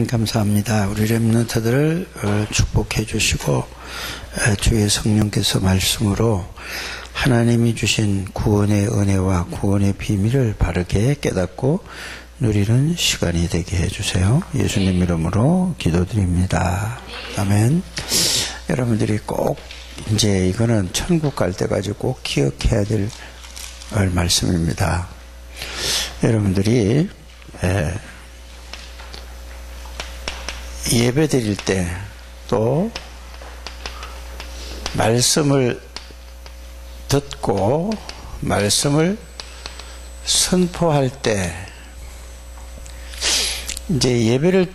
감사합니다. 우리 렘넌트들을 축복해 주시고 주의 성령께서 말씀으로 하나님이 주신 구원의 은혜와 구원의 비밀을 바르게 깨닫고 누리는 시간이 되게 해주세요. 예수님 이름으로 기도드립니다. 아멘. 여러분들이 꼭 이제 이거는 천국 갈 때까지 꼭 기억해야 될 말씀입니다. 여러분들이 예배 드릴 때 또 말씀을 듣고 말씀을 선포할 때 이제 예배를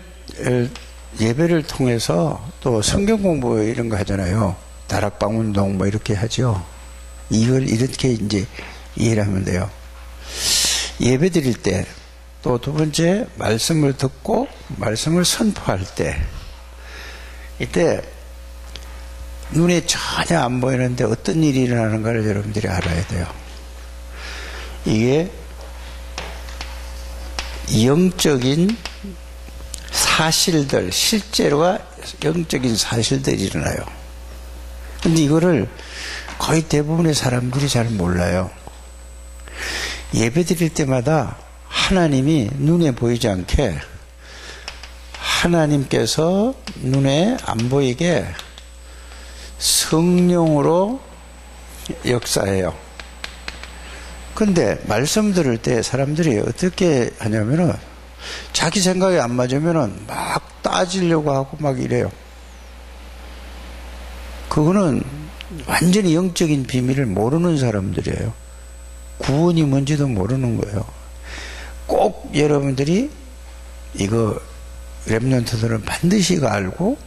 통해서 또 성경 공부 이런 거 하잖아요. 다락방 운동 뭐 이렇게 하죠. 이걸 이렇게 이제 이해를 하면 돼요. 예배 드릴 때 또 두 번째 말씀을 듣고 말씀을 선포할 때 이때 눈에 전혀 안 보이는데 어떤 일이 일어나는가를 여러분들이 알아야 돼요. 이게 영적인 사실들, 실제로가 영적인 사실들이 일어나요. 근데 이거를 거의 대부분의 사람들이 잘 몰라요. 예배 드릴 때마다 하나님이 눈에 보이지 않게 하나님께서 눈에 안 보이게 성령으로 역사해요. 근데 말씀 들을 때 사람들이 어떻게 하냐면은 자기 생각에 안 맞으면은 막 따지려고 하고 막 이래요. 그거는 완전히 영적인 비밀을 모르는 사람들이에요. 구원이 뭔지도 모르는 거예요. 꼭 여러분들이 이거 렘넌트들은 반드시 알고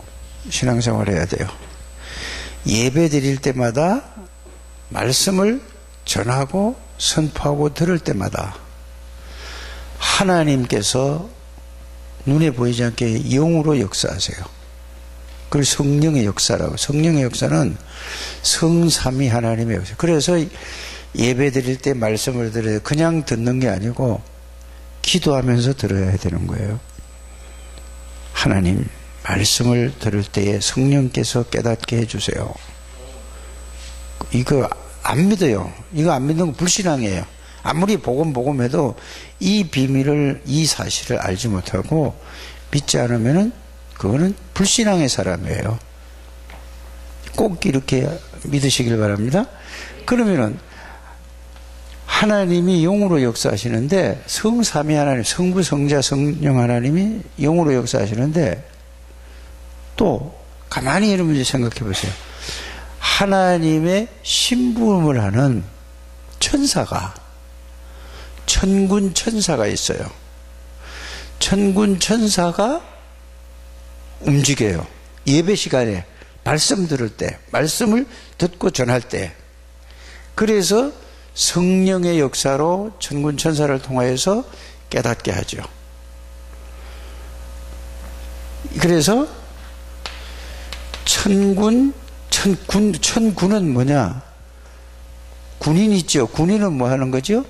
신앙생활 해야 돼요. 예배 드릴 때마다 말씀을 전하고 선포하고 들을 때마다 하나님께서 눈에 보이지 않게 영으로 역사하세요. 그걸 성령의 역사라고. 성령의 역사는 성삼위 하나님의 역사. 그래서 예배 드릴 때 말씀을 들어야 그냥 듣는 게 아니고 기도하면서 들어야 되는 거예요. 하나님, 말씀을 들을 때에 성령께서 깨닫게 해주세요. 이거 안 믿어요. 이거 안 믿는 건 불신앙이에요. 아무리 복음해도 이 비밀을, 이 사실을 알지 못하고 믿지 않으면은 그거는 불신앙의 사람이에요. 꼭 이렇게 믿으시길 바랍니다. 그러면은 하나님이 영으로 역사하시는데 성삼위 하나님, 성부, 성자, 성령 하나님이 영으로 역사하시는데 또 가만히 여러분이 생각해 보세요. 하나님의 심부름을 하는 천사가 천군 천사가 있어요. 천군 천사가 움직여요. 예배 시간에 말씀 들을 때, 말씀을 듣고 전할 때. 그래서 성령의 역사로 천군 천사를 통하여서 깨닫게 하죠. 그래서 천군은 뭐냐? 군인 있죠. 군인은 뭐 하는 거죠?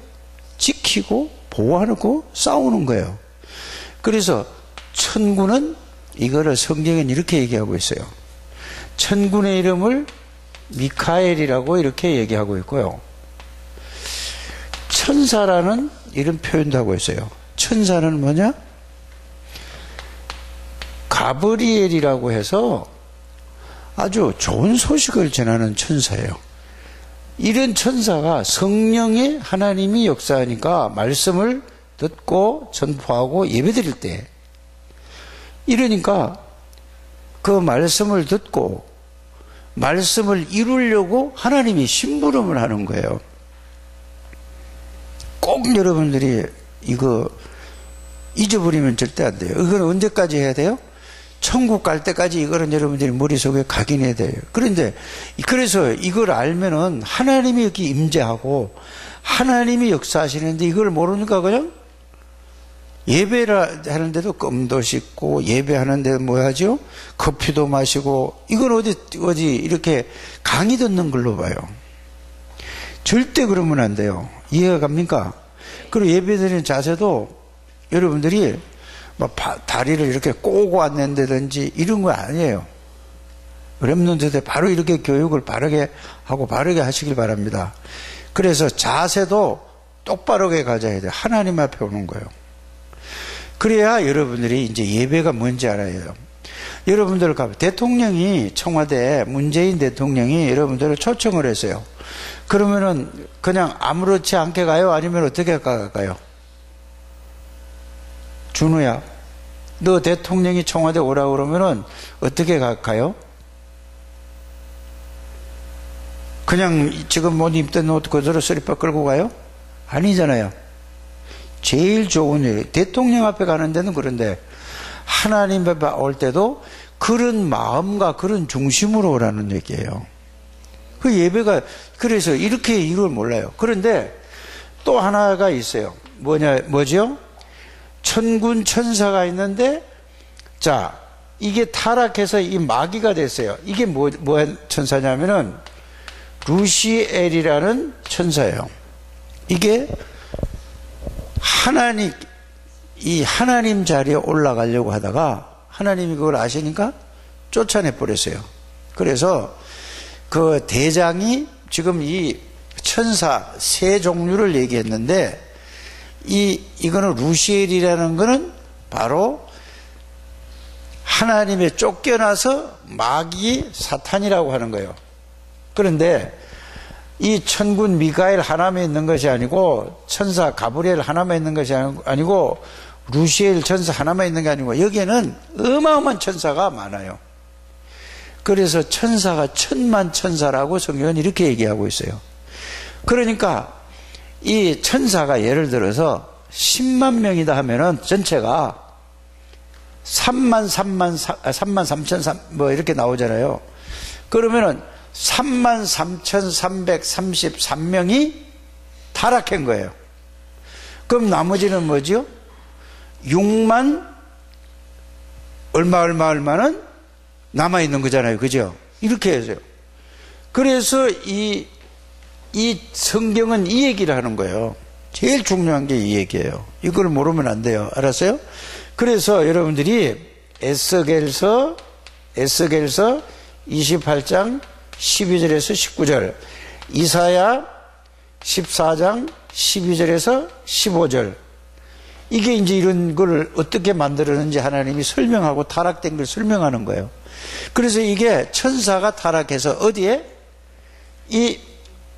지키고 보호하고 싸우는 거예요. 그래서 천군은 이거를 성경에는 이렇게 얘기하고 있어요. 천군의 이름을 미카엘이라고 이렇게 얘기하고 있고요. 천사라는 이런 표현도 하고 있어요. 천사는 뭐냐? 가브리엘이라고 해서 아주 좋은 소식을 전하는 천사예요. 이런 천사가 성령의 하나님이 역사하니까 말씀을 듣고 전포하고 예배드릴 때 이러니까 그 말씀을 듣고 말씀을 이루려고 하나님이 심부름을 하는 거예요. 꼭 여러분들이 이거 잊어버리면 절대 안 돼요. 이건 언제까지 해야 돼요? 천국 갈 때까지 이거는 여러분들이 머릿속에 각인해야 돼요. 그래서 이걸 알면은 하나님이 여기 임재하고 하나님이 역사하시는데 이걸 모르니까 그냥 예배를 하는데도 껌도 씻고 예배하는데 뭐 하죠? 커피도 마시고 이건 어디 이렇게 강의 듣는 걸로 봐요. 절대 그러면 안 돼요. 이해가 갑니까? 그리고 예배드리는 자세도 여러분들이 다리를 이렇게 꼬고 앉는다든지 이런 거 아니에요. 렘넌트들 바로 이렇게 교육을 바르게 하고 바르게 하시길 바랍니다. 그래서 자세도 똑바르게 가져야 돼요. 하나님 앞에 오는 거예요. 그래야 여러분들이 이제 예배가 뭔지 알아요. 여러분들 대통령이 청와대 문재인 대통령이 여러분들을 초청을 했어요. 그러면은 그냥 아무렇지 않게 가요? 아니면 어떻게 갈까요? 준우야, 너 대통령이 청와대 오라고 그러면은 어떻게 갈까요? 그냥 지금 못 입던 옷 그대로 쓰리빠 끌고 가요? 아니잖아요. 제일 좋은 일, 대통령 앞에 가는 데는 그런데 하나님 앞에 올 때도 그런 마음과 그런 중심으로 오라는 얘기예요. 그 예배가 그래서 이렇게 이걸 몰라요. 그런데 또 하나가 있어요. 뭐죠? 천군 천사가 있는데, 자, 이게 타락해서 이 마귀가 됐어요. 이게 뭐 천사냐면은 루시엘이라는 천사예요. 이게 이 하나님 자리에 올라가려고 하다가 하나님이 그걸 아시니까 쫓아내 버렸어요. 그래서 그 대장이 지금 이 천사 세 종류를 얘기했는데 이거는 루시엘이라는 거는 바로 하나님에 쫓겨나서 마귀 사탄이라고 하는 거예요. 그런데 이 천군 미가엘 하나만 있는 것이 아니고 천사 가브리엘 하나만 있는 것이 아니고 루시엘 천사 하나만 있는 게 아니고 여기에는 어마어마한 천사가 많아요. 그래서 천사가 천만 천사라고 성경은 이렇게 얘기하고 있어요. 그러니까 이 천사가 예를 들어서 10만 명이다 하면은 전체가 3만 3천 뭐 이렇게 나오잖아요. 그러면은 33,333명이 타락한 거예요. 그럼 나머지는 뭐죠? 6만 얼마는 남아있는 거잖아요. 그죠? 이렇게 해서요. 그래서 이 성경은 이 얘기를 하는 거예요. 제일 중요한 게 이 얘기예요. 이걸 모르면 안 돼요. 알았어요? 그래서 여러분들이 에스겔서 28장 12절에서 19절, 이사야 14장 12절에서 15절, 이게 이제 이런 걸 어떻게 만들었는지 하나님이 설명하고 타락된 걸 설명하는 거예요. 그래서 이게 천사가 타락해서 어디에? 이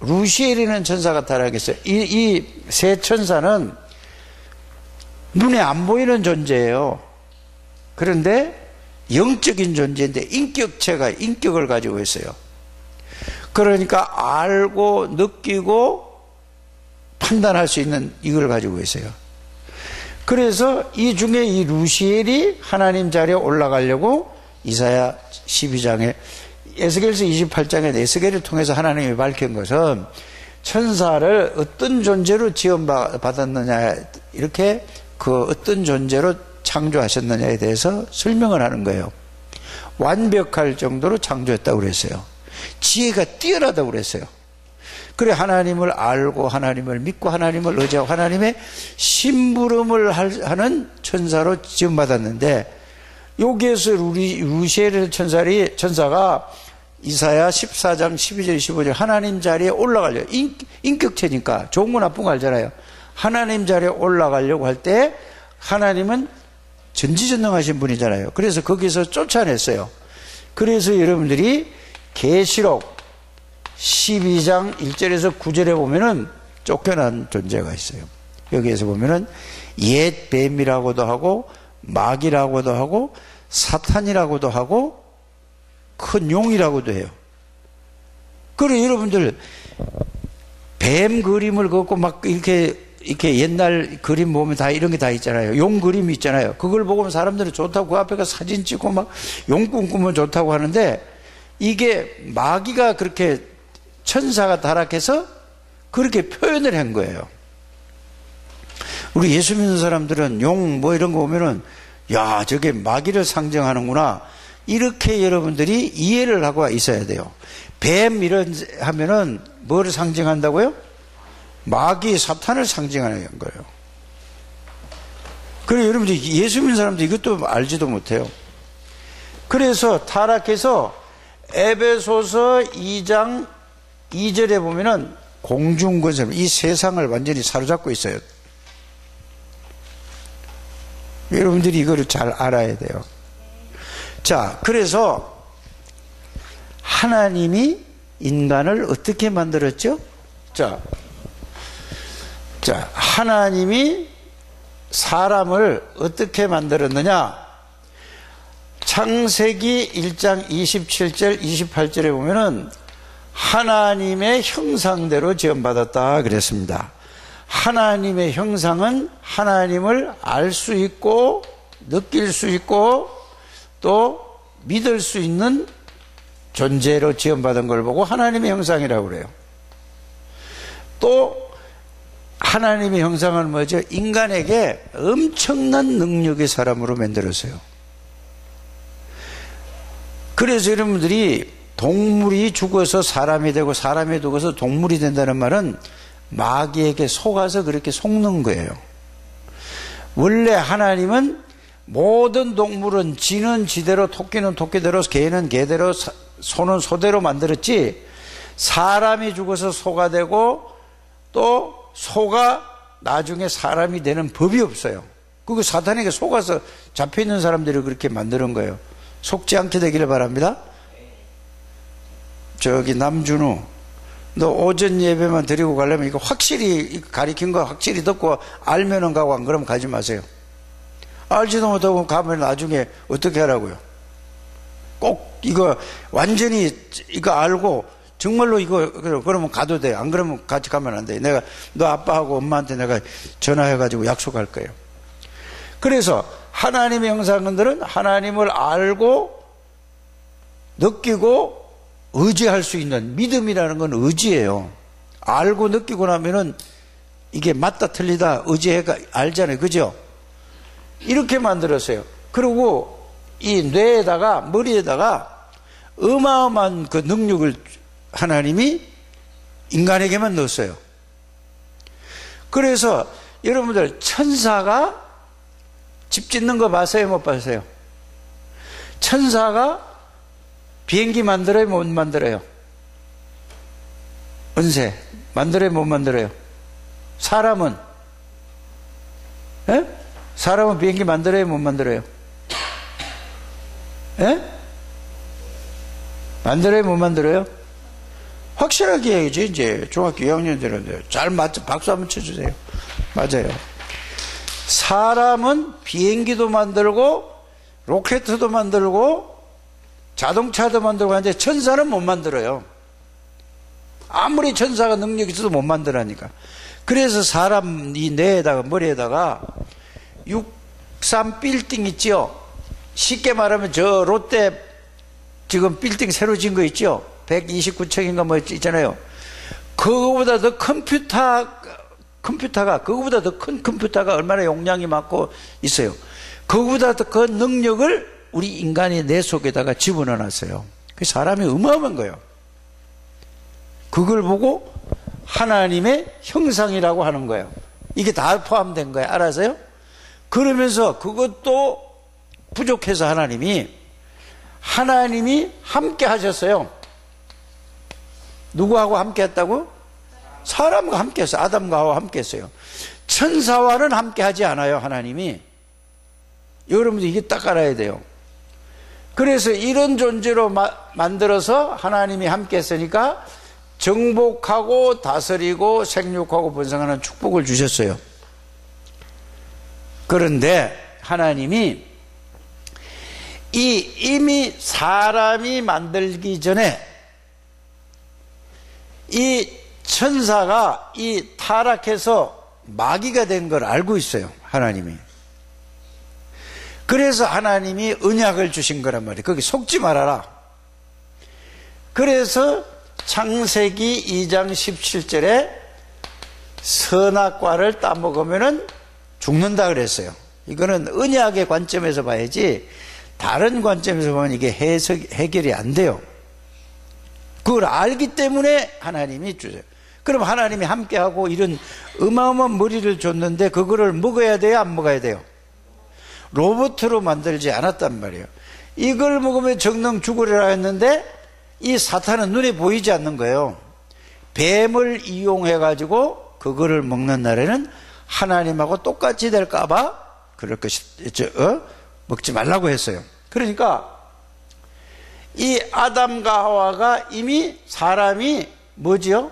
루시엘이라는 천사가 타락했어요. 이 세 천사는 눈에 안 보이는 존재예요. 그런데 영적인 존재인데 인격을 가지고 있어요. 그러니까 알고 느끼고 판단할 수 있는 이걸 가지고 있어요. 그래서 이 중에 이 루시엘이 하나님 자리에 올라가려고 이사야 12장에 에스겔서 28장에 에스겔을 통해서 하나님이 밝힌 것은 천사를 어떤 존재로 지원받았느냐, 이렇게 그 어떤 존재로 창조하셨느냐에 대해서 설명을 하는 거예요. 완벽할 정도로 창조했다고 그랬어요. 지혜가 뛰어나다고 그랬어요. 그래 하나님을 알고 하나님을 믿고 하나님을 의지하고 하나님의 심부름을 하는 천사로 지원받았는데, 여기에서 루시엘 천사가 이사야 14장 12절 15절 하나님 자리에 올라가려고, 인격체니까 좋은 거 나쁜 거 알잖아요. 하나님 자리에 올라가려고 할 때 하나님은 전지전능하신 분이잖아요. 그래서 거기서 쫓아냈어요. 그래서 여러분들이 계시록 12장 1절에서 9절에 보면은 쫓겨난 존재가 있어요. 여기에서 보면은 옛 뱀이라고도 하고 마귀라고도 하고 사탄이라고도 하고 큰 용이라고도 해요. 그래 여러분들 뱀 그림을 걷고 막 이렇게 옛날 그림 보면 다 이런 게 다 있잖아요. 용 그림이 있잖아요. 그걸 보고 사람들은 좋다고 그 앞에 가서 사진 찍고 막 용 꿈꾸면 좋다고 하는데, 이게 마귀가 그렇게 천사가 타락해서 그렇게 표현을 한 거예요. 우리 예수 믿는 사람들은 용 뭐 이런 거 보면은 야 저게 마귀를 상징하는구나, 이렇게 여러분들이 이해를 하고 있어야 돼요. 뱀 이런 하면은 뭐를 상징한다고요? 마귀 사탄을 상징하는 거예요. 그래, 여러분들 예수 믿는 사람들 이것도 알지도 못해요. 그래서 타락해서 에베소서 2장 2절에 보면은 공중권세, 이 세상을 완전히 사로잡고 있어요. 여러분들이 이거를 잘 알아야 돼요. 자, 그래서 하나님이 인간을 어떻게 만들었죠? 자, 하나님이 사람을 어떻게 만들었느냐? 창세기 1장 27절, 28절에 보면은 하나님의 형상대로 지음받았다 그랬습니다. 하나님의 형상은 하나님을 알 수 있고 느낄 수 있고 또 믿을 수 있는 존재로 지음받은 걸 보고 하나님의 형상이라고 그래요. 또 하나님의 형상은 뭐죠? 인간에게 엄청난 능력의 사람으로 만들었어요. 그래서 여러분들이 동물이 죽어서 사람이 되고 사람이 죽어서 동물이 된다는 말은 마귀에게 속아서 그렇게 속는 거예요. 원래 하나님은 모든 동물은 쥐는 쥐대로, 토끼는 토끼대로, 개는 개대로, 소는 소대로 만들었지, 사람이 죽어서 소가 되고 또 소가 나중에 사람이 되는 법이 없어요. 그거 사탄에게 속아서 잡혀있는 사람들이 그렇게 만드는 거예요. 속지 않게 되기를 바랍니다. 저기 남준우, 너 오전 예배만 드리고 가려면 이거 확실히 가리킨 거 확실히 듣고 알면은 가고 안 그러면 가지 마세요. 알지도 못하고 가면 나중에 어떻게 하라고요? 꼭 이거 완전히 이거 알고 정말로 이거 그러면 가도 돼. 안 그러면 같이 가면 안 돼. 내가 너 아빠하고 엄마한테 내가 전화해가지고 약속할 거예요. 그래서 하나님의 형상들은 하나님을 알고 느끼고 의지할 수 있는, 믿음이라는 건 의지예요. 알고 느끼고 나면은 이게 맞다 틀리다 의지해가 알잖아요. 그죠? 이렇게 만들었어요. 그리고 이 뇌에다가, 머리에다가 어마어마한 그 능력을 하나님이 인간에게만 넣었어요. 그래서 여러분들 천사가 집 짓는 거 봤어요? 못 봤어요? 천사가 비행기 만들어요? 못 만들어요? 은세 만들어요? 못 만들어요? 사람은? 에? 사람은 비행기 만들어요? 못 만들어요? 에? 만들어요? 못 만들어요? 확실하게 해야지. 이제 중학교 2학년 되는데 잘 맞죠? 박수 한번 쳐주세요. 맞아요. 사람은 비행기도 만들고 로켓도 만들고 자동차도 만들고 하는데 천사는 못 만들어요. 아무리 천사가 능력이 있어도 못 만들라니까. 그래서 사람 이 뇌에다가 머리에다가 63 빌딩 있죠. 쉽게 말하면 저 롯데 지금 빌딩 새로 지은 거 있죠. 129층인가 뭐 있잖아요. 그거보다 더 컴퓨터가 그거보다 더 큰 컴퓨터가 얼마나 용량이 많고 있어요. 그거보다 더 큰 능력을 우리 인간의 뇌 속에다가 집어넣어 놨어요. 그 사람이 어마어마한 거예요. 그걸 보고 하나님의 형상이라고 하는 거예요. 이게 다 포함된 거예요. 알아서요? 그러면서 그것도 부족해서 하나님이 함께 하셨어요. 누구하고 함께 했다고? 사람과 함께 했어요. 아담과 하와 함께 했어요. 천사와는 함께 하지 않아요. 하나님이. 여러분들 이게 딱 알아야 돼요. 그래서 이런 존재로 만들어서 하나님이 함께 했으니까 정복하고 다스리고 생육하고 번성하는 축복을 주셨어요. 그런데 하나님이 이미 사람이 만들기 전에 이 천사가 이 타락해서 마귀가 된 걸 알고 있어요. 하나님이. 그래서 하나님이 언약을 주신 거란 말이에요. 거기 속지 말아라. 그래서 창세기 2장 17절에 선악과를 따먹으면 죽는다 그랬어요. 이거는 언약의 관점에서 봐야지 다른 관점에서 보면 이게 해결이 안 돼요. 그걸 알기 때문에 하나님이 주세요. 그럼 하나님이 함께하고 이런 어마어마한 머리를 줬는데 그거를 먹어야 돼요? 안 먹어야 돼요? 로봇으로 만들지 않았단 말이에요. 이걸 먹으면 정령 죽으리라 했는데 이 사탄은 눈에 보이지 않는 거예요. 뱀을 이용해 가지고 그거를 먹는 날에는 하나님하고 똑같이 될까봐 그럴 먹지 말라고 했어요. 그러니까 이 아담과 하와가 이미 사람이 뭐지요?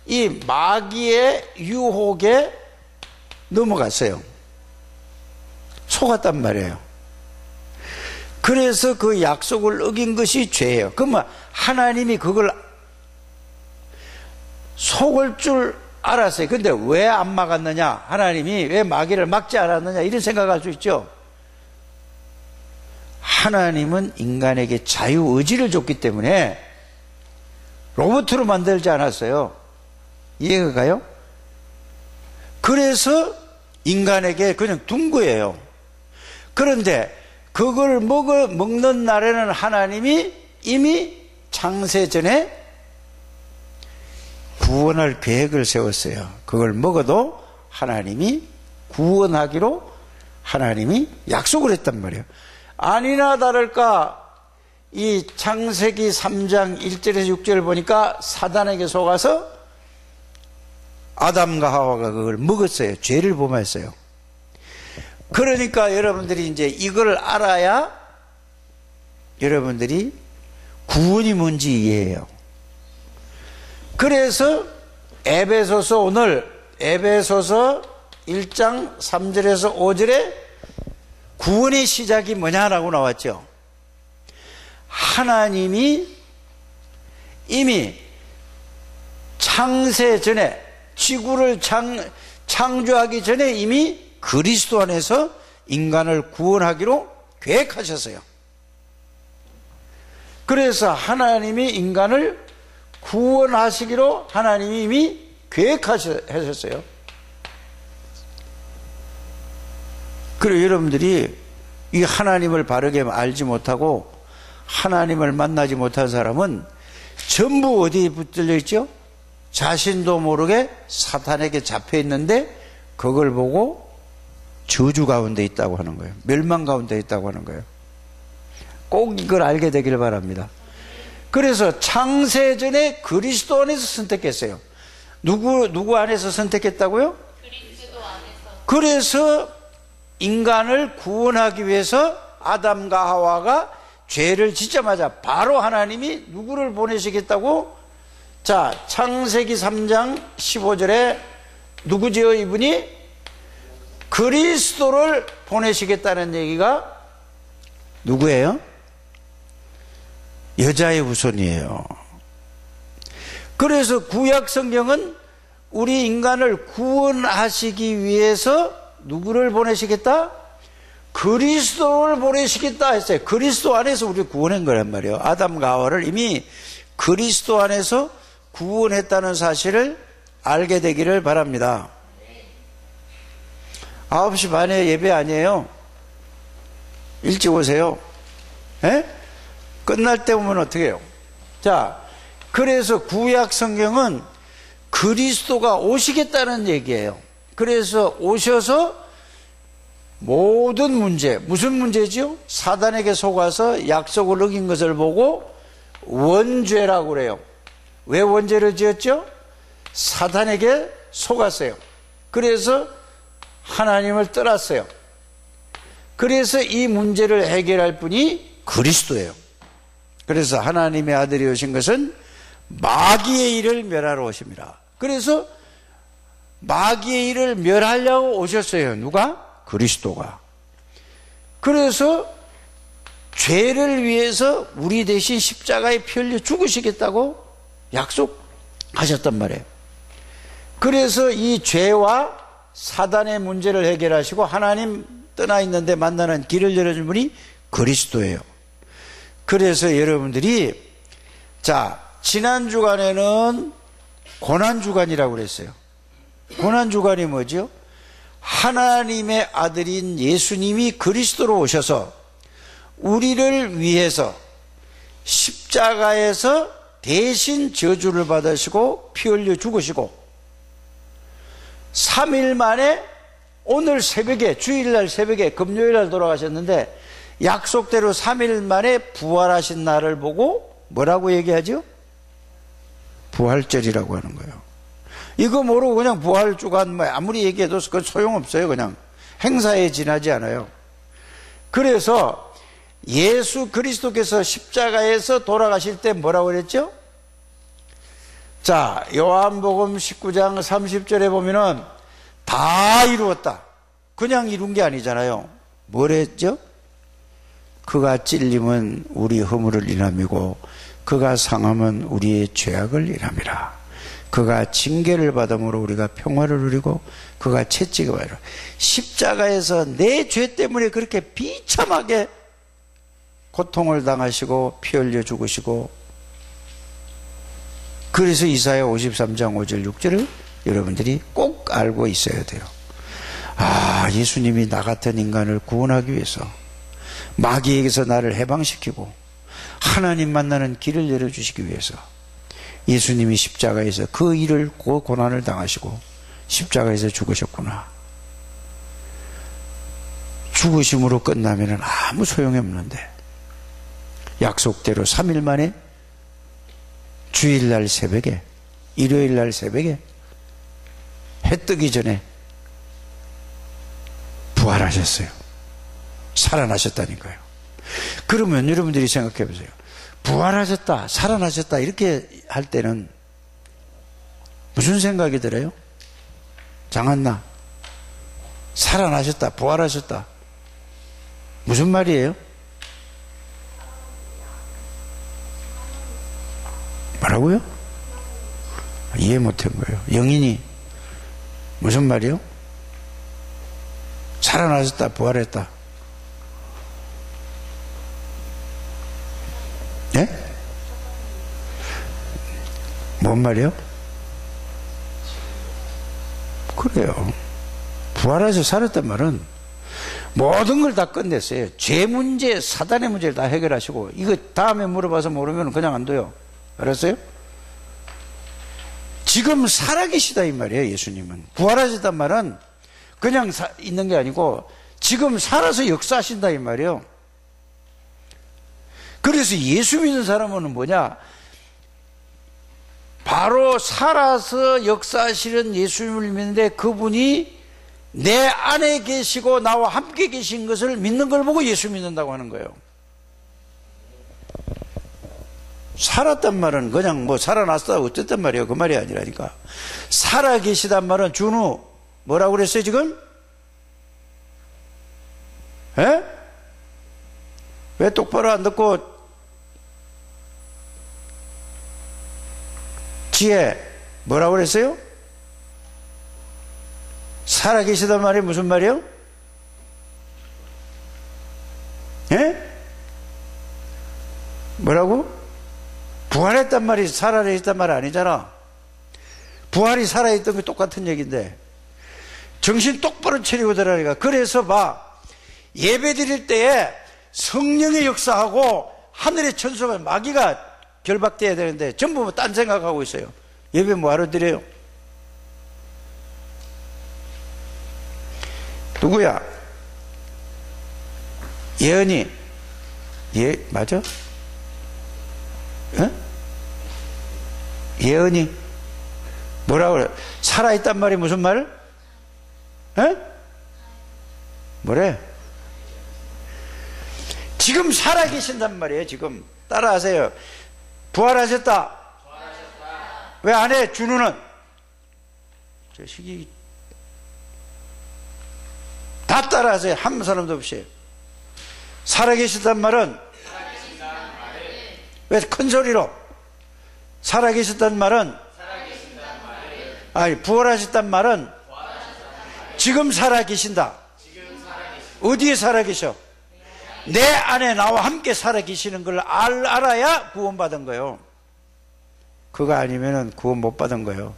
이 마귀의 유혹에 넘어갔어요. 속았단 말이에요. 그래서 그 약속을 어긴 것이 죄예요. 그러면 하나님이 그걸 속을 줄 알았어요. 근데 왜 안 막았느냐? 하나님이 왜 마귀를 막지 않았느냐? 이런 생각할 수 있죠. 하나님은 인간에게 자유의지를 줬기 때문에 로봇으로 만들지 않았어요. 이해가 가요? 그래서 인간에게 그냥 둔 거예요. 그런데 그걸 먹는 날에는 하나님이 이미 창세 전에 구원할 계획을 세웠어요. 그걸 먹어도 하나님이 구원하기로 하나님이 약속을 했단 말이에요. 아니나 다를까 이 창세기 3장 1절에서 6절을 보니까 사단에게 속아서 아담과 하와가 그걸 먹었어요. 죄를 범했어요. 그러니까 여러분들이 이제 이걸 알아야 여러분들이 구원이 뭔지 이해해요. 그래서 오늘 에베소서 1장 3절에서 5절에 구원의 시작이 뭐냐라고 나왔죠. 하나님이 이미 창세 전에 지구를 창조하기 전에 이미 그리스도 안에서 인간을 구원하기로 계획하셨어요. 그래서 하나님이 인간을 구원하시기로 하나님이 이미 계획하셨어요. 그리고 여러분들이 이 하나님을 바르게 알지 못하고 하나님을 만나지 못한 사람은 전부 어디에 붙들려 있죠? 자신도 모르게 사탄에게 잡혀 있는데 그걸 보고 저주 가운데 있다고 하는 거예요. 멸망 가운데 있다고 하는 거예요. 꼭 이걸 알게 되길 바랍니다. 그래서 창세전에 그리스도 안에서 선택했어요. 누구 안에서 선택했다고요? 그리스도 안에서. 그래서 인간을 구원하기 위해서 아담과 하와가 죄를 짓자마자 바로 하나님이 누구를 보내시겠다고? 자, 창세기 3장 15절에 누구지요? 이분이 그리스도를 보내시겠다는 얘기가 누구예요? 여자의 후손이에요. 그래서 구약 성경은 우리 인간을 구원하시기 위해서 누구를 보내시겠다? 그리스도를 보내시겠다 했어요. 그리스도 안에서 우리를 구원한 거란 말이에요. 아담과 하와를 이미 그리스도 안에서 구원했다는 사실을 알게 되기를 바랍니다. 9시 반에 예배 아니에요? 일찍 오세요. 에? 끝날 때 오면 어떻게 해요? 자, 그래서 구약 성경은 그리스도가 오시겠다는 얘기예요. 그래서 오셔서 모든 문제, 무슨 문제죠? 사단에게 속아서 약속을 어긴 것을 보고 원죄라고 그래요. 왜 원죄를 지었죠? 사단에게 속았어요. 그래서 하나님을 떠났어요. 그래서 이 문제를 해결할 분이 그리스도예요. 그래서 하나님의 아들이 오신 것은 마귀의 일을 멸하러 오십니다. 그래서 마귀의 일을 멸하려고 오셨어요. 누가? 그리스도가. 그래서 죄를 위해서 우리 대신 십자가에 피 흘려 죽으시겠다고 약속하셨단 말이에요. 그래서 이 죄와 사단의 문제를 해결하시고 하나님 떠나 있는데 만나는 길을 열어준 분이 그리스도예요. 그래서 여러분들이 자, 지난 주간에는 고난주간이라고 그랬어요. 고난주간이 뭐죠? 하나님의 아들인 예수님이 그리스도로 오셔서 우리를 위해서 십자가에서 대신 저주를 받으시고 피 흘려 죽으시고 3일 만에 오늘 새벽에, 주일날 새벽에, 금요일날 돌아가셨는데 약속대로 3일 만에 부활하신 날을 보고 뭐라고 얘기하죠? 부활절이라고 하는 거예요. 이거 모르고 그냥 부활 주간 뭐 아무리 얘기해도 그건 소용없어요. 그냥 행사에 지나지 않아요. 그래서 예수 그리스도께서 십자가에서 돌아가실 때 뭐라고 그랬죠? 자, 요한복음 19장 30절에 보면은 다 이루었다. 그냥 이룬 게 아니잖아요. 뭘 했죠? 그가 찔림은 우리 허물을 인함이고 그가 상함은 우리의 죄악을 인함이라. 그가 징계를 받음으로 우리가 평화를 누리고 그가 채찍을 받으라. 십자가에서 내 죄 때문에 그렇게 비참하게 고통을 당하시고 피 흘려 죽으시고, 그래서 이사야 53장 5절 6절을 여러분들이 꼭 알고 있어야 돼요. 아, 예수님이 나 같은 인간을 구원하기 위해서 마귀에게서 나를 해방시키고 하나님 만나는 길을 열어주시기 위해서 예수님이 십자가에서 그 일을, 그 고난을 당하시고 십자가에서 죽으셨구나. 죽으심으로 끝나면 아무 소용이 없는데 약속대로 3일 만에 주일날 새벽에, 일요일날 새벽에 해 뜨기 전에 부활하셨어요. 살아나셨다니까요. 그러면 여러분들이 생각해 보세요. 부활하셨다, 살아나셨다 이렇게 할 때는 무슨 생각이 들어요? 장한나, 살아나셨다, 부활하셨다, 무슨 말이에요? 뭐라고요? 이해 못한 거예요. 영인이 무슨 말이요? 살아나셨다, 부활했다. 예? 뭔 말이요? 그래요. 부활해서 살았단 말은 모든 걸 다 끝냈어요. 죄 문제, 사단의 문제를 다 해결하시고, 이거 다음에 물어봐서 모르면 그냥 안 돼요. 알았어요? 지금 살아계시다 이 말이에요. 예수님은 부활하셨단 말은 그냥 있는 게 아니고 지금 살아서 역사하신다 이 말이에요. 그래서 예수 믿는 사람은 뭐냐? 바로 살아서 역사하시는 예수님을 믿는데 그분이 내 안에 계시고 나와 함께 계신 것을 믿는 걸 보고 예수 믿는다고 하는 거예요. 살았단 말은 그냥 뭐 살아났다 어쨌단 말이에요. 그 말이 아니라니까. 살아계시단 말은 준우 뭐라고 그랬어요 지금? 에? 왜 똑바로 안 듣고 지혜 뭐라고 그랬어요? 살아계시단 말이 무슨 말이에요? 에? 뭐라고? 부활했단 말이 살아있단 말 아니잖아. 부활이 살아있던 게 똑같은 얘기인데 정신 똑바로 차리고 들어라니까. 그래서 봐, 예배 드릴 때에 성령의 역사하고 하늘의 천수가 마귀가 결박돼야 되는데 전부 뭐 딴 생각하고 있어요. 예배 뭐하러 드려요? 누구야? 예언이. 예, 맞아? 어? 예언이 뭐라고 그래? 살아있단 말이 무슨 말? 에? 뭐래? 지금 살아계신단 말이에요. 지금 따라하세요. 부활하셨다. 왜 안 해? 준우는 저 시기 다 따라하세요. 한 사람도 없이. 살아계신단 말은 왜 큰 소리로? 살아계셨단 말은? 아니, 부활하셨단 말은? 지금 살아계신다. 어디에 살아계셔? 내 안에 나와 함께 살아계시는 걸 알아야 구원받은 거예요. 그거 아니면 구원 못 받은 거예요.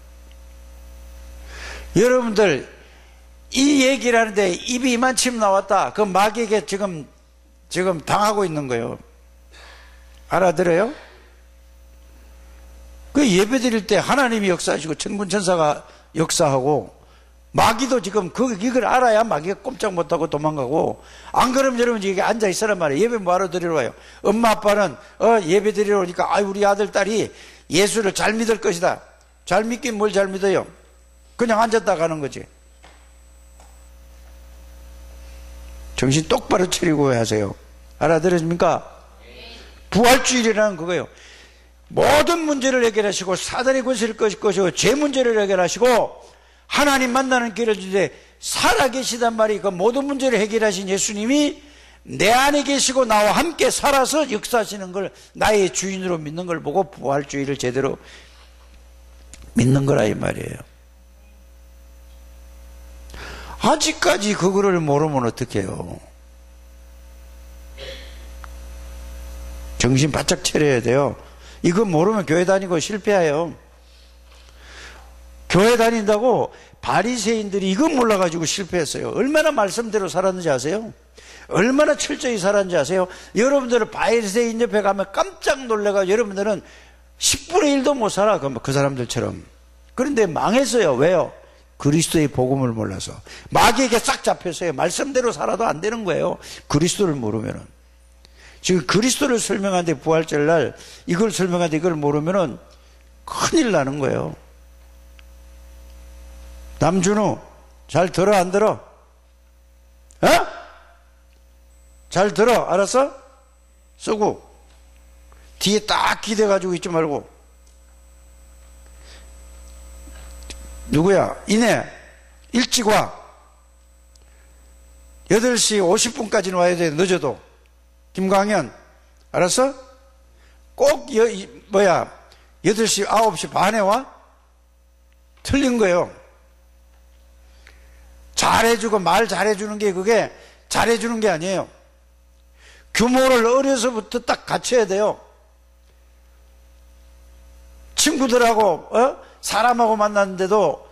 여러분들 이 얘기를 하는데 입이 이만큼 나왔다. 그 마귀에게 지금 당하고 있는 거예요. 알아들어요? 그 예배 드릴 때 하나님이 역사하시고 천군 천사가 역사하고 마귀도 지금 이걸 알아야 마귀가 꼼짝 못하고 도망가고, 안 그러면 여러분 여기 앉아 있으란 말이에요. 예배 뭐하러 드리러 와요? 엄마 아빠는 예배 드리러 오니까 우리 아들 딸이 예수를 잘 믿을 것이다. 잘 믿긴 뭘 잘 믿어요? 그냥 앉았다 가는 거지. 정신 똑바로 차리고 하세요. 알아들으십니까? 부활주일이라는 그거예요. 모든 문제를 해결하시고 사단의 권세를 꺼시고 죄 문제를 해결하시고 하나님 만나는 길을 주되 살아계시단 말이, 그 모든 문제를 해결하신 예수님이 내 안에 계시고 나와 함께 살아서 역사하시는 걸 나의 주인으로 믿는 걸 보고 부활주의를 제대로 믿는 거라 이 말이에요. 아직까지 그거를 모르면 어떡해요? 정신 바짝 차려야 돼요. 이거 모르면 교회 다니고 실패해요. 교회 다닌다고 바리새인들이 이거 몰라가지고 실패했어요. 얼마나 말씀대로 살았는지 아세요? 얼마나 철저히 살았는지 아세요? 여러분들은 바리새인 옆에 가면 깜짝 놀래가지고 여러분들은 10분의 1도 못 살아, 그 사람들처럼. 그런데 망했어요. 왜요? 그리스도의 복음을 몰라서. 마귀에게 싹 잡혔어요. 말씀대로 살아도 안 되는 거예요. 그리스도를 모르면은. 지금 그리스도를 설명하는데 부활절 날 이걸 설명하는데 이걸 모르면은 큰일 나는 거예요. 남준우, 잘 들어, 안 들어? 잘 들어, 알았어? 쓰고 뒤에 딱 기대가지고 있지 말고. 누구야? 이내 일찍 와. 8시 50분까지는 와야 돼. 늦어도. 김광현, 알았어? 꼭 8시 9시 반에 와? 틀린 거예요. 잘해주고 말 잘해주는 게 그게 잘해주는 게 아니에요. 규모를 어려서부터 딱 갖춰야 돼요. 친구들하고 사람하고 만났는데도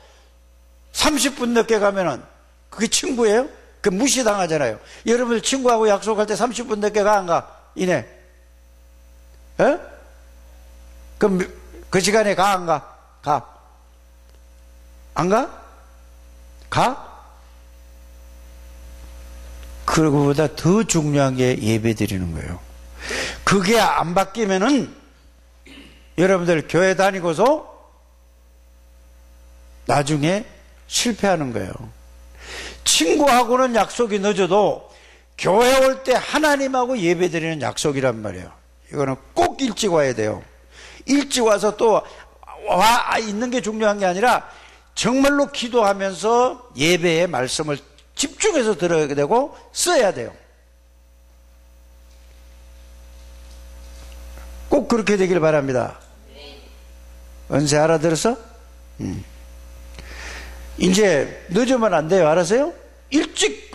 30분 늦게 가면은 그게 친구예요? 그 무시당하잖아요. 여러분들 친구하고 약속할 때 30분 늦게 가, 안 가? 이내. 그럼 그 시간에 가, 안 가? 가. 안 가? 가? 그거보다 더 중요한 게 예배 드리는 거예요. 그게 안 바뀌면은 여러분들 교회 다니고서 나중에 실패하는 거예요. 친구하고는 약속이 늦어도 교회 올 때 하나님하고 예배 드리는 약속이란 말이에요. 이거는 꼭 일찍 와야 돼요. 일찍 와서 또 와 있는 게 중요한 게 아니라 정말로 기도하면서 예배의 말씀을 집중해서 들어야 되고 써야 돼요. 꼭 그렇게 되길 바랍니다. 은세 알아들었어? 이제 늦으면 안 돼요. 알았어요? 일찍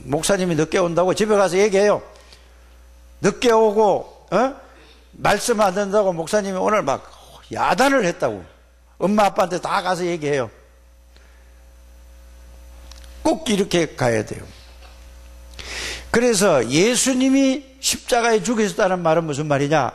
목사님이 늦게 온다고 집에 가서 얘기해요. 늦게 오고 말씀 안 된다고 목사님이 오늘 막 야단을 했다고 엄마 아빠한테 다 가서 얘기해요. 꼭 이렇게 가야 돼요. 그래서 예수님이 십자가에 죽으셨다는 말은 무슨 말이냐?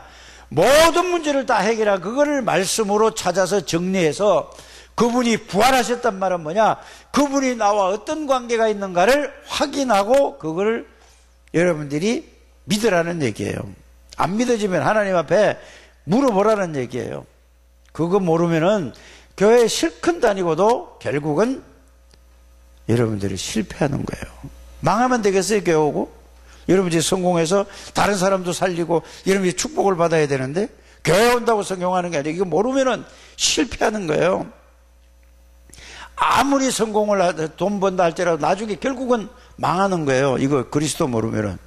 모든 문제를 다 해결한 그거를 말씀으로 찾아서 정리해서 그분이 부활하셨단 말은 뭐냐? 그분이 나와 어떤 관계가 있는가를 확인하고 그걸 여러분들이 믿으라는 얘기예요. 안 믿어지면 하나님 앞에 물어보라는 얘기예요. 그거 모르면은 교회 실컷 다니고도 결국은 여러분들이 실패하는 거예요. 망하면 되겠어요, 교회 오고? 여러분들이 성공해서 다른 사람도 살리고 여러분이 축복을 받아야 되는데 교회 온다고 성공하는 게 아니라 이거 모르면은 실패하는 거예요. 아무리 성공을 돈 번다 할지라도 나중에 결국은 망하는 거예요. 이거 그리스도 모르면은.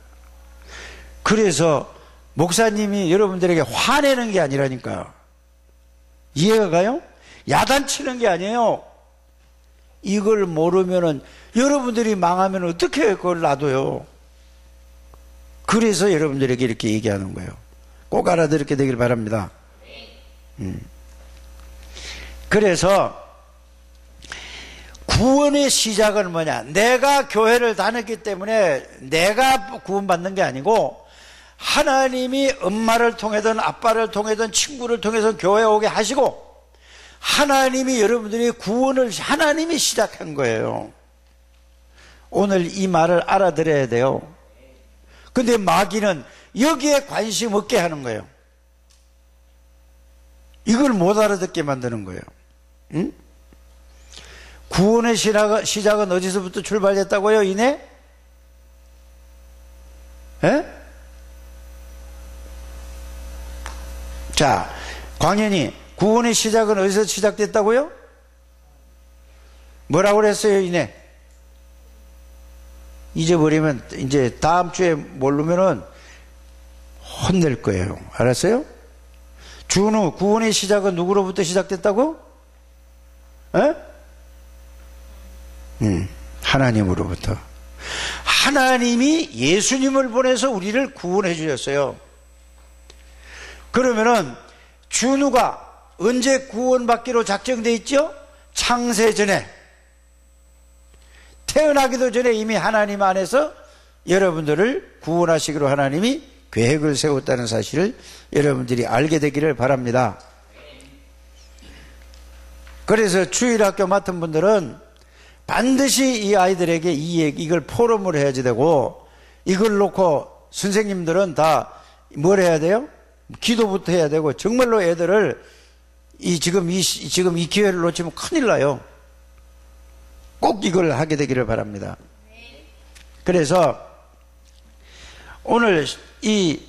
그래서 목사님이 여러분들에게 화내는 게 아니라니까요. 이해가 가요? 야단치는 게 아니에요. 이걸 모르면은 여러분들이 망하면 어떻게 그걸 놔둬요? 그래서 여러분들에게 이렇게 얘기하는 거예요. 꼭 알아듣게 되길 바랍니다. 그래서 구원의 시작은 뭐냐? 내가 교회를 다녔기 때문에 내가 구원받는 게 아니고 하나님이 엄마를 통해든 아빠를 통해든 친구를 통해서 교회에 오게 하시고 하나님이 여러분들의 구원을 하나님이 시작한 거예요. 오늘 이 말을 알아들어야 돼요. 근데 마귀는 여기에 관심 없게 하는 거예요. 이걸 못 알아듣게 만드는 거예요. 응? 구원의 시작은 어디서부터 출발했다고요? 이내? 에? 자, 광현이 구원의 시작은 어디서 시작됐다고요? 뭐라고 그랬어요, 이내? 잊어버리면 이제 다음 주에 모르면은 혼낼 거예요. 알았어요? 준우, 구원의 시작은 누구로부터 시작됐다고? 에? 하나님으로부터. 하나님이 예수님을 보내서 우리를 구원해 주셨어요. 그러면은 준우가 언제 구원받기로 작정되어 있죠? 창세 전에, 태어나기도 전에 이미 하나님 안에서 여러분들을 구원하시기로 하나님이 계획을 세웠다는 사실을 여러분들이 알게 되기를 바랍니다. 그래서 주일학교 맡은 분들은 반드시 이 아이들에게 이걸 포럼을 해야지 되고, 이걸 놓고 선생님들은 다 뭘 해야 돼요? 기도부터 해야 되고, 정말로 애들을 지금 이 기회를 놓치면 큰일 나요. 꼭 이걸 하게 되기를 바랍니다. 그래서 오늘 이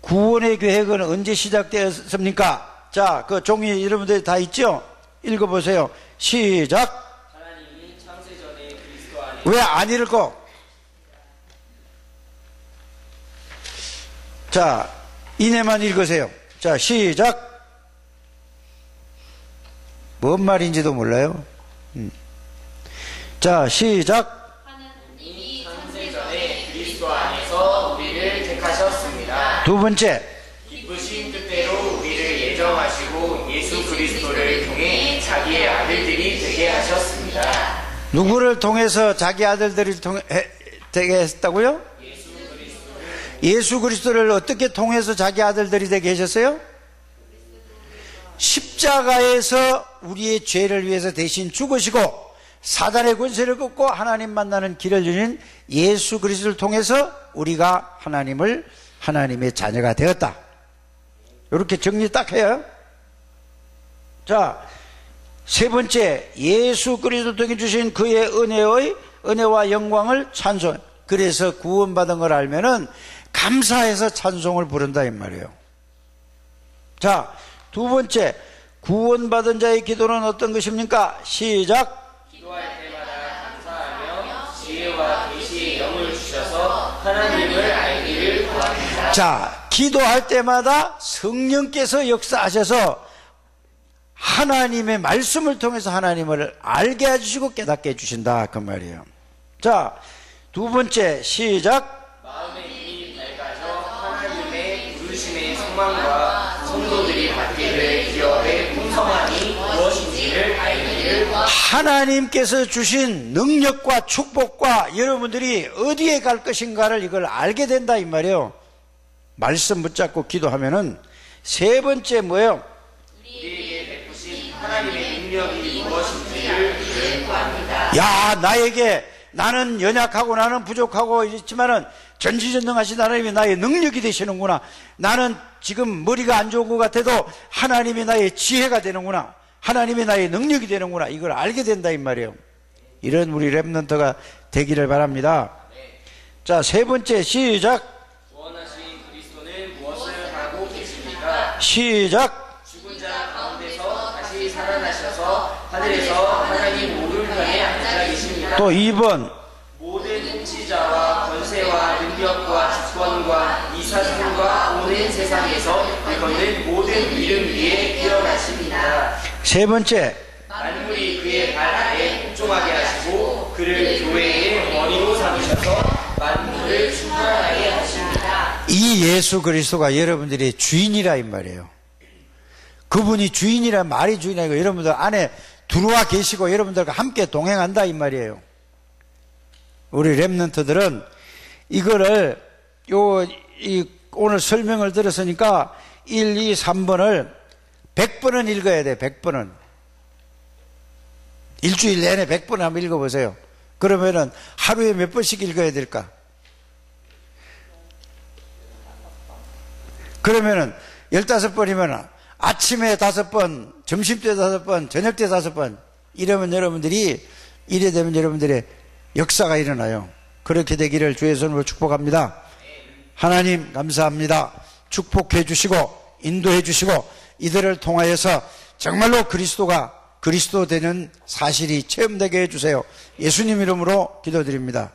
구원의 계획은 언제 시작되었습니까? 자, 그 종이 여러분들 다 있죠? 읽어보세요. 시작. 하나님이 창세전에 그리스도 안에 왜 안 읽고? 자, 이내만 읽으세요. 자, 시작. 뭔 말인지도 몰라요. 자, 시작. 하나님이 창세전에 그리스도 안에서 우리를 택하셨습니다. 두 번째. 기쁘신 뜻대로 우리를 예정하시고 예수 그리스도를 통해 자기의 아들들이 되게 하셨습니다. 누구를 통해서 자기 아들들이 되게 했다고요? 예수 그리스도를 어떻게 통해서 자기 아들들이 되게 하셨어요? 십자가에서 우리의 죄를 위해서 대신 죽으시고 사단의 권세를 꺾고 하나님 만나는 길을 주신 예수 그리스도를 통해서 우리가 하나님의 자녀가 되었다. 이렇게 정리 딱 해요. 자, 세 번째, 예수 그리스도 통해 주신 그의 은혜와 영광을 찬송. 그래서 구원받은 걸 알면은 감사해서 찬송을 부른다 이 말이에요. 자, 두 번째, 구원받은 자의 기도는 어떤 것입니까? 시작. 기도할 때마다 감사하며 지혜와 계시의 영을 주셔서 하나님을 알기를 구합니다. 자, 기도할 때마다 성령께서 역사하셔서 하나님의 말씀을 통해서 하나님을 알게 해주시고 깨닫게 해주신다 그 말이에요. 자, 두 번째 시작. 마음의 입이 밝아져 하나님의 부르심의 소망과 성도들이 받게 될 기업의 풍성함이 무엇인지를 알기를 구합니다. 하나님께서 주신 능력과 축복과 여러분들이 어디에 갈 것인가를 이걸 알게 된다 이 말이에요. 말씀 붙잡고 기도하면은. 세 번째 뭐예요? 우리에게 베푸신 하나님의 능력이 무엇인지를 구합니다. 야, 나는 연약하고 나는 부족하고 있지만은 전지전능하신 하나님이 나의 능력이 되시는구나. 나는 지금 머리가 안 좋은 것 같아도 하나님이 나의 지혜가 되는구나. 하나님이 나의 능력이 되는구나. 이걸 알게 된다 이 말이에요. 이런 우리 렘넌트가 되기를 바랍니다. 자, 세 번째 시작. 구원하신 그리스도는 무엇을 하고 계십니까? 시작. 죽은 자 가운데서 다시 살아나셔서 하늘에서 하나님 오른편에 앉아 계십니다. 또 2번. 모든 통치자와 권세와 능력과 주권과 이 세상과 오는 세상에서 일컫는 모든 이름 위에 일어나십니다. 세 번째. 만물이 그의 발 아래 복종하게 하시고 그를 교회의 머리로 삼으셔서 만물을 충만하게 하십니다. 이 예수 그리스도가 여러분들의 주인이라 이 말이에요. 그분이 주인이라 말이 주인이고 여러분들 안에 들어와 계시고 여러분들과 함께 동행한다 이 말이에요. 우리 렘넌트들은 이거를 오늘 설명을 들었으니까 1, 2, 3번을 100번은 읽어야 돼. 100번은. 일주일 내내 100번 한번 읽어보세요. 그러면은 하루에 몇 번씩 읽어야 될까? 그러면은 15번이면 아침에 5번, 점심때 5번, 저녁때 5번 이래 되면 여러분들의 역사가 일어나요. 그렇게 되기를 주의 손으로 축복합니다. 하나님 감사합니다. 축복해 주시고 인도해 주시고 이들을 통하여서 정말로 그리스도가 그리스도 되는 사실이 체험되게 해주세요. 예수님 이름으로 기도드립니다.